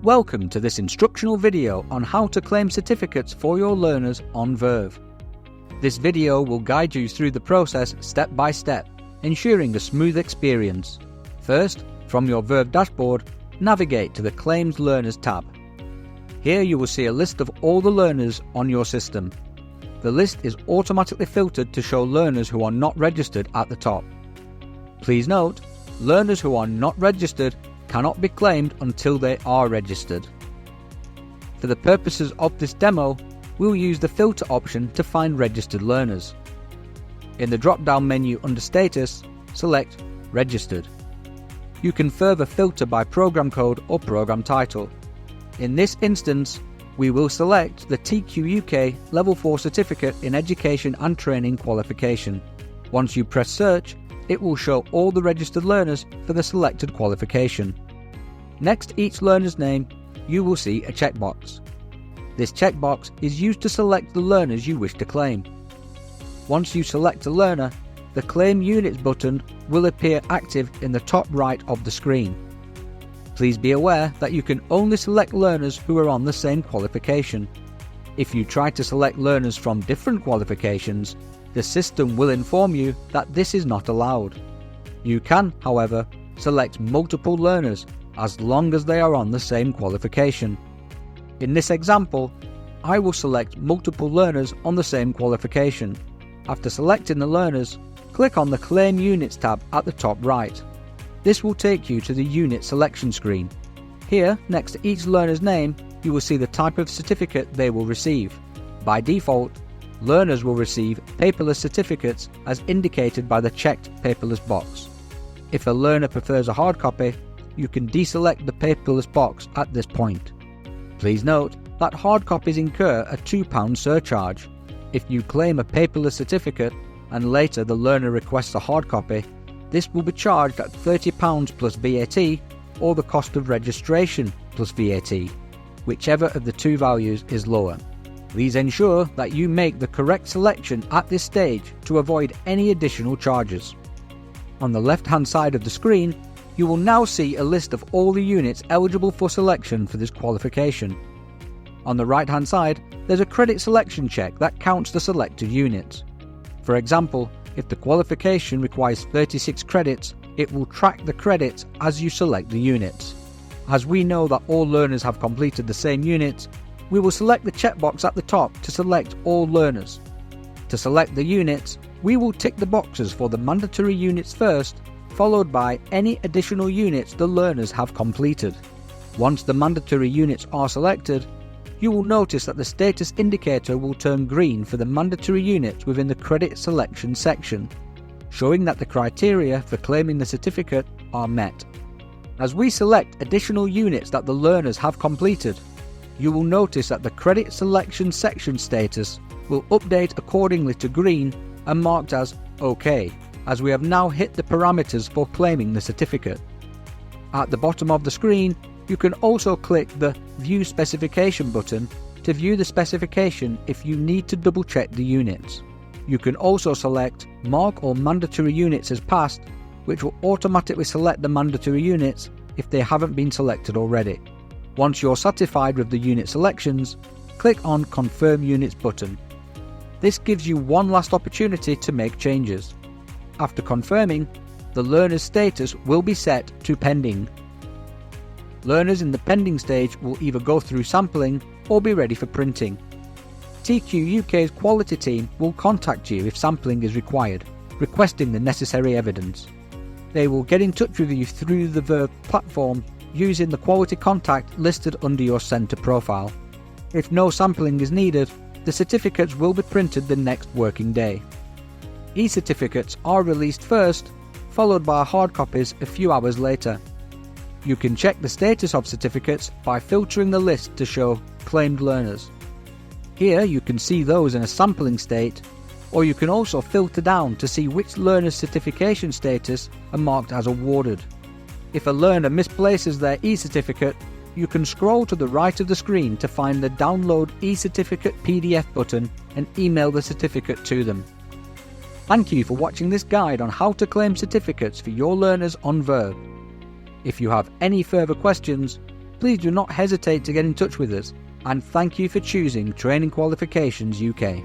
Welcome to this instructional video on how to claim certificates for your learners on Verve. This video will guide you through the process step by step, ensuring a smooth experience. First, from your Verve dashboard, navigate to the Claims Learners tab. Here you will see a list of all the learners on your system. The list is automatically filtered to show learners who are not registered at the top. Please note, learners who are not registered cannot be claimed until they are registered. For the purposes of this demo, we'll use the filter option to find registered learners. In the drop-down menu under Status, select Registered. You can further filter by program code or program title. In this instance, we will select the TQUK Level 4 Certificate in Education and Training qualification. Once you press Search, it will show all the registered learners for the selected qualification. Next to each learner's name, you will see a checkbox. This checkbox is used to select the learners you wish to claim. Once you select a learner, the Claim Units button will appear active in the top right of the screen. Please be aware that you can only select learners who are on the same qualification. If you try to select learners from different qualifications, the system will inform you that this is not allowed. You can, however, select multiple learners as long as they are on the same qualification. In this example, I will select multiple learners on the same qualification. After selecting the learners, click on the Claim Units tab at the top right. This will take you to the unit selection screen. Here, next to each learner's name, you will see the type of certificate they will receive. By default, learners will receive paperless certificates as indicated by the checked paperless box. If a learner prefers a hard copy, you can deselect the paperless box at this point. Please note that hard copies incur a £2 surcharge. If you claim a paperless certificate and later the learner requests a hard copy, this will be charged at £30 plus VAT or the cost of registration plus VAT, whichever of the two values is lower. Please ensure that you make the correct selection at this stage to avoid any additional charges. On the left-hand side of the screen, you will now see a list of all the units eligible for selection for this qualification. On the right-hand side, there's a credit selection check that counts the selected units. For example, if the qualification requires 36 credits, it will track the credits as you select the units. As we know that all learners have completed the same units, we will select the checkbox at the top to select all learners. To select the units, we will tick the boxes for the mandatory units first, followed by any additional units the learners have completed. Once the mandatory units are selected, you will notice that the status indicator will turn green for the mandatory units within the credit selection section, showing that the criteria for claiming the certificate are met. As we select additional units that the learners have completed, you will notice that the credit selection section status will update accordingly to green and marked as OK, as we have now hit the parameters for claiming the certificate. At the bottom of the screen, you can also click the View Specification button to view the specification if you need to double check the units. You can also select Mark all mandatory units as passed, which will automatically select the mandatory units if they haven't been selected already. Once you're satisfied with the unit selections, click on Confirm Units button. This gives you one last opportunity to make changes. After confirming, the learner's status will be set to pending. Learners in the pending stage will either go through sampling or be ready for printing. TQUK's quality team will contact you if sampling is required, requesting the necessary evidence. They will get in touch with you through the Verve platform using the quality contact listed under your centre profile. If no sampling is needed, the certificates will be printed the next working day. E-certificates are released first, followed by hard copies a few hours later. You can check the status of certificates by filtering the list to show claimed learners. Here you can see those in a sampling state, or you can also filter down to see which learner's certification status are marked as awarded. If a learner misplaces their e-certificate, you can scroll to the right of the screen to find the Download e-certificate PDF button and email the certificate to them. Thank you for watching this guide on how to claim certificates for your learners on Verve. If you have any further questions, please do not hesitate to get in touch with us, and thank you for choosing Training Qualifications UK.